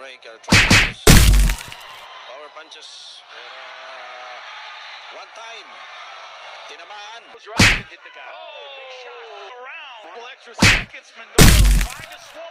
break. Power punches. One time. Tinamaan. Hit the guy. Big shot. Around. Extra seconds. Mendoza trying to swarm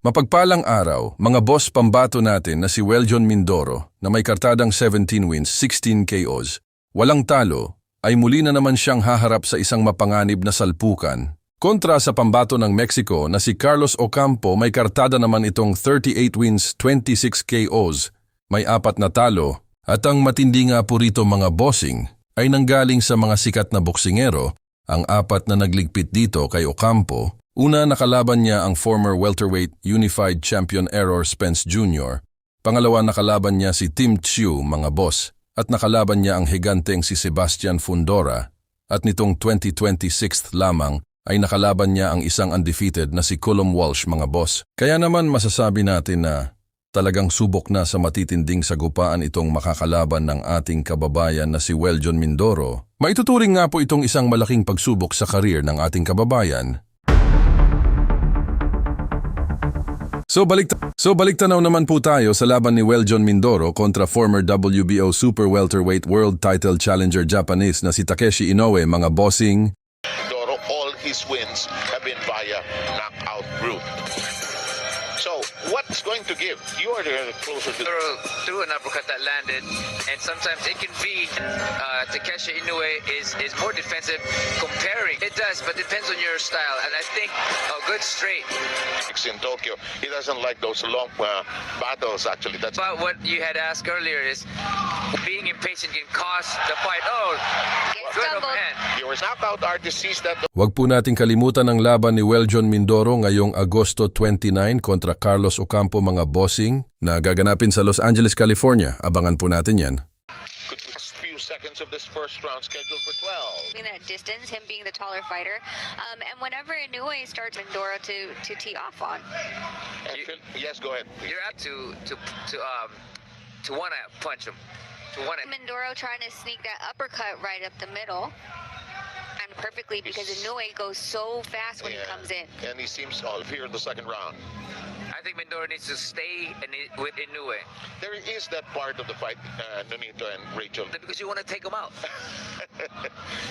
Mapagpalang araw, mga boss pambato natin na si Weljon Mindoro na may kartadang 17 wins, 16 KOs, walang talo, ay muli na naman siyang haharap sa isang mapanganib na salpukan. Kontra sa pambato ng Mexico na si Carlos Ocampo, may kartada naman itong 38 wins, 26 KOs, may 4 na talo, at ang matindi nga po rito mga bossing ay nanggaling sa mga sikat na boksingero. Ang 4 na nagligpit dito kay Ocampo. Una, nakalaban niya ang former welterweight unified champion Error Spence Jr. Pangalawa, nakalaban niya si Tim Tszyu, mga boss. At nakalaban niya ang higanteng si Sebastian Fundora. At nitong 2026 lamang ay nakalaban niya ang isang undefeated na si Callum Walsh, mga boss. Kaya naman masasabi natin na talagang subok na sa matitinding sagupaan itong makakalaban ng ating kababayan na si Weljon Mindoro. Maituturing nga po itong isang malaking pagsubok sa karir ng ating kababayan. So balik tanaw naman po tayo sa laban ni Weljon Mindoro kontra former WBO Super Welterweight World Title Challenger Japanese na si Takeshi Inoue, mga bossing. Mindoro, all his wins have been via knockout route. So, what's going to give? You are closer to... Through an uppercut that landed, and sometimes it can be Takeshi Inoue is more defensive comparing. It does, but depends on your style, and I think a good straight. In Tokyo, he doesn't like those long battles, actually. That's But what you had asked earlier is being impatient can cost the fight. Oh, good overhand. your knockout artist sees that. Huwag po nating kalimutan ang laban ni Weljon Mindoro ngayong Agosto 29 kontra Carlos Ocampo, mga bossing, na gaganapin sa Los Angeles, California. Abangan po natin yan. Could be a few seconds of this first round scheduled for 12. In that distance, him being the taller fighter, and whenever Inoue starts Mindoro to tee off on. Yes, go ahead. You're apt to want to punch him. Mindoro trying to sneak that uppercut right up the middle, and perfectly because Inoue goes so fast when he comes in. And he seems here in the second round. I think Mindoro needs to stay with Inoue There is that part of the fight, Nonito and Rachel. because you want to take him out.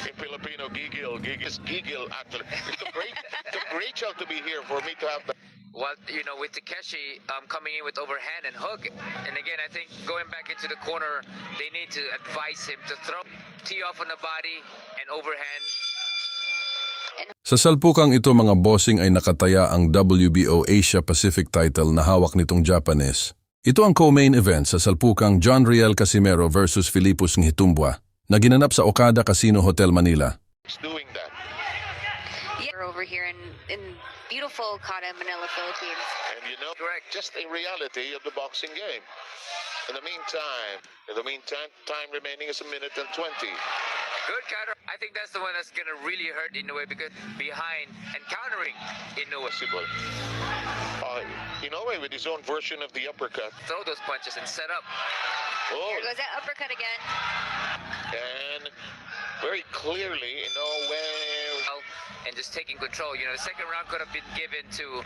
In Filipino, gigil. Gigil, actually. It took Rachel to be here for me to have the... Well, with Takeshi coming in with overhand and hook, and again, I think going back into the corner, they need to advise him to tee off on the body and overhand. Sa salpukang ito, mga bossing, ay nakataya ang WBO Asia Pacific title na hawak nitong Japanese. Ito ang co-main event sa salpukang John Riel Casimero versus Philippus Ngitumbua na ginanap sa Okada Casino Hotel, Manila. He's doing that. Yeah, over here in beautiful Okada, Manila, Philippines. And correct, just a reality of the boxing game. In the meantime, time remaining is 1 minute and 20. Good counter. I think that's the one that's going to really hurt Inoue because behind and countering Inoue. Possible. Inoue with his own version of the uppercut. Throw those punches and set up. Here Oh, goes that uppercut again. and very clearly, And just taking control. The second round could have been given to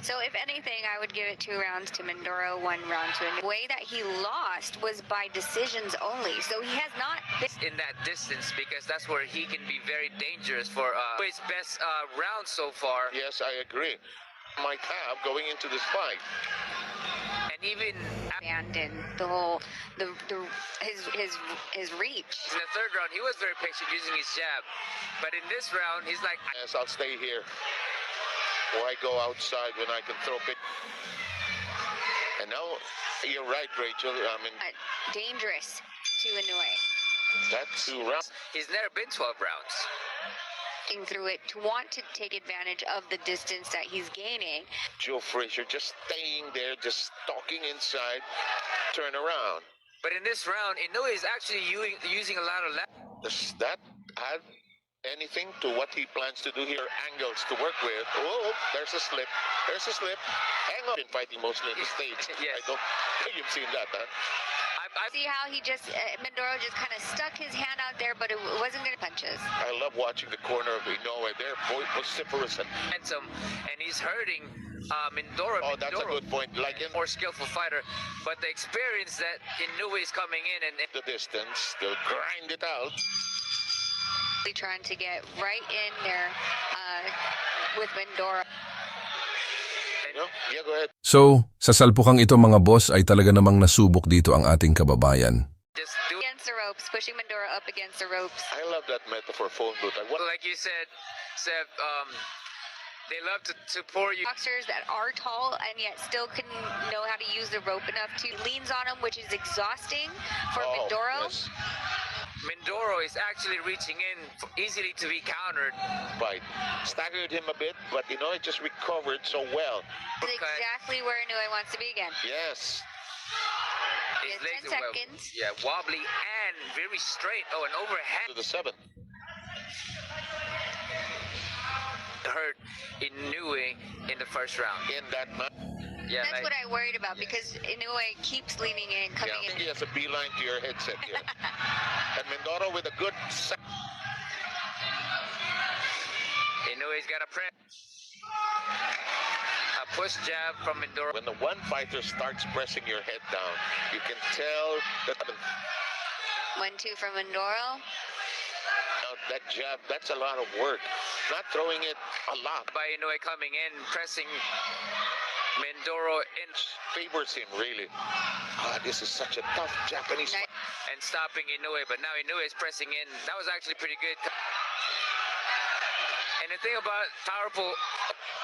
So if anything, I would give it 2 rounds to Mindoro, 1 round to Inoue. The way that he lost was by decisions only. So he has not been in that distance because that's where he can be very dangerous for his best round so far. yes, I agree. Might have going into this fight. And even abandoned the whole his reach. in the third round, he was very patient using his jab. But in this round, he's like, Yes, I'll stay here. Why go outside when I can throw it? And now, you're right, Rachel. I mean, Dangerous to Inoue. that's 2 rounds. he's never been 12 rounds. Through it to want to take advantage of the distance that he's gaining. Joe Frazier just staying there, just stalking inside, turn around. But in this round, Inoue is actually using a lot of Does that add anything to what he plans to do here? Angles to work with. Oh, there's a slip. Hang on. Been fighting mostly in the States. Yes. I don't think you've seen that, huh? I See how he just Mindoro just kind of stuck his hand out there, but it wasn't good punches. I love watching the corner of Inoue. They're vociferous. handsome, and he's hurting Mindoro. Oh, that's a Mindoro, good point. Like in more skillful fighter, but the experience that Inoue is coming in and the distance, they'll grind it out. Trying to get right in there with Mindoro. No? Yeah, go ahead. So, sa salpukang ito mga boss ay talaga namang nasubok dito ang ating kababayan. just do Against the ropes, pushing Mindoro up against the ropes. I love that metaphor, phone booth. like you said, Seb. They love to pour you. Boxers that are tall and yet still can know how to use the rope enough to leans on them, which is exhausting for Mindoro. Yes. Mindoro is actually reaching in easily to be countered. Fight. Staggered him a bit, but it just recovered so well. It's exactly where Inoue wants to be again. Yes. His Yeah, legs 10 are seconds. wobbly and very straight. Oh, an overhand To the 7th. hurt Inoue in the first round. In that match. Yeah, That's like, what I worried about because Inoue keeps leaning in, coming Yeah, in. he has a beeline to your headset here. And Mindoro with a good Inoue's got a press. A push jab from Mindoro. When the one fighter starts pressing your head down, you can tell that 1-2 from Mindoro. that jab, that's a lot of work. Not throwing it a lot By Inoue coming in, pressing Mindoro in favors him, really. This is such a tough Japanese fight. and stopping Inoue, but now Inoue is pressing in. That was actually pretty good. And the thing about powerful,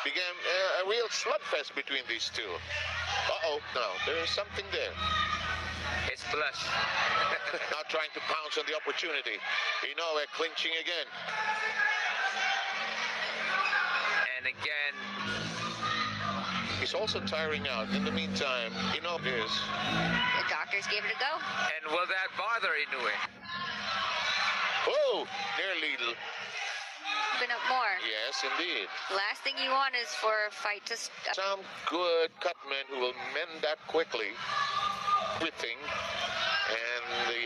Began a real slugfest between these two. No, there is something there. it's flush. Now trying to pounce on the opportunity. Inoue clinching again. And again, He's also tiring out. In the meantime, Inoue is. The doctors gave it a go. and will that bother Inoue? Oh, nearly. Open up more. Yes, indeed. Last thing you want is for a fight to stop. Some good cutmen who will mend that quickly. Everything. And the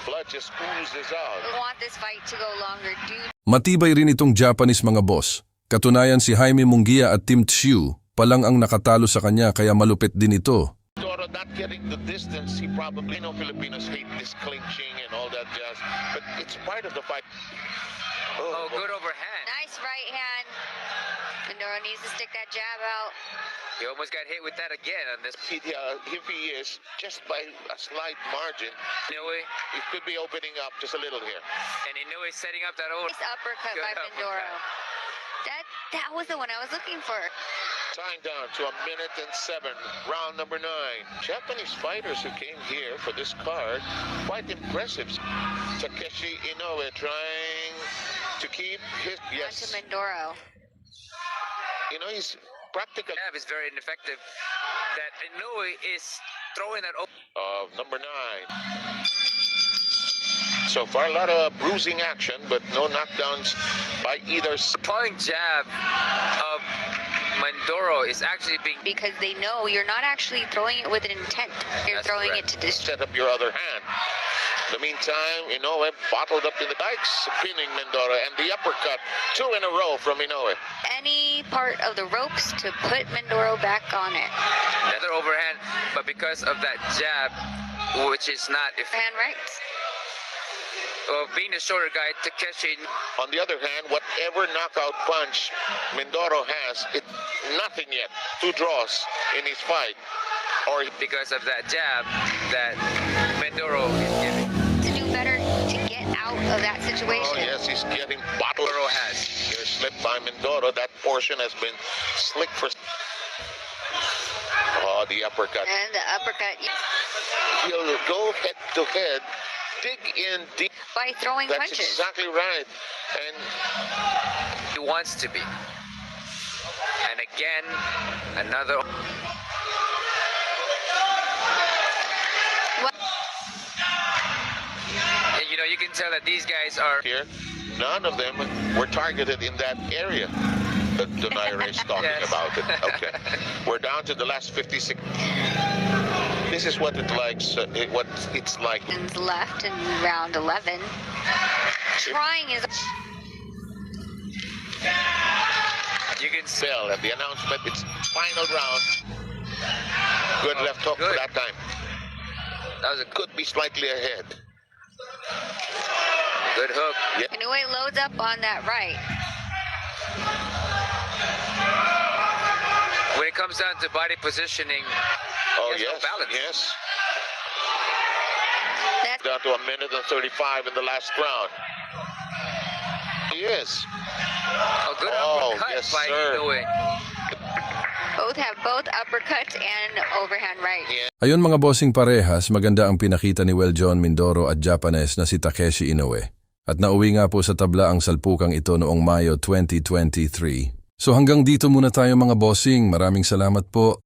blood just oozes out. We want this fight to go longer. Matibay rin itong Japanese mga boss. Katunayan si Jaime Munguia at Tim Tsiu palang ang nakatalo sa kanya kaya malupit din ito. Mindoro not getting the distance. He probably Filipinos hate this clinching and all that jazz. But it's part of the fight. Oh, good overhand. Nice right hand. Mindoro needs to stick that jab out. He almost got hit with that again on this. If he is, just by a slight margin, Inoue, he could be opening up just a little here. and Inoue setting up that over. Nice uppercut Good by Mindoro. uppercut. That was the one I was looking for. Tying down to 1:07, round number 9. Japanese fighters who came here for this card, quite impressive. Takeshi Inoue trying to keep his, On to yes, Mindoro. he's practically Jab is very ineffective. That Inoue is throwing that over. of number 9. So far, a lot of bruising action, but no knockdowns by either side. Falling jab of Mindoro is actually being Because they know you're not actually throwing it with an intent. You're That's throwing correct. it to destroy. Set up your other hand. In the meantime, Inoue bottled up in the dikes, pinning Mindoro, and the uppercut, 2 in a row from Inoue. Any part of the ropes to put Mindoro back on it. another overhand, but because of that jab, which is not if Hand right. being a shorter guy, Takeshi. On the other hand, whatever knockout punch Mindoro has, it's nothing yet. 2 draws in his fight. Or Because of that jab that Mindoro is giving. To do better to get out of that situation. oh yes, he's getting bottled. Mindoro has. Here's slipped by Mindoro. That portion has been slick for. Oh, the uppercut. And the uppercut He'll go head to head, dig in deep. by throwing That's punches. exactly right. And He wants to be. And again, another. What? You know, you can tell that these guys are. here, none of them were targeted in that area. Donaire is talking Yes. about it. Okay. We're down to the last 56. This is what what it's like. Left in round 11. Trying his You can see. Bell and the announcement, it's final round. Good left hook for good. that time. That was a Could be slightly ahead. good hook. Inoue loads up on that right. When it comes down to body positioning, Oh, he has yes, no balance. yes. That's Down to 1:35 in the last round. He is. A good Oh, uppercut yes, by sir. Inoue. both have both uppercuts and overhand right. Ayon mga bossing parehas, maganda ang pinakita ni Weljon Mindoro at Japanese na si Takeshi Inoue. At nauwi nga po sa tabla ang salpukang ito noong Mayo 2023. So hanggang dito muna tayo mga bossing. Maraming salamat po.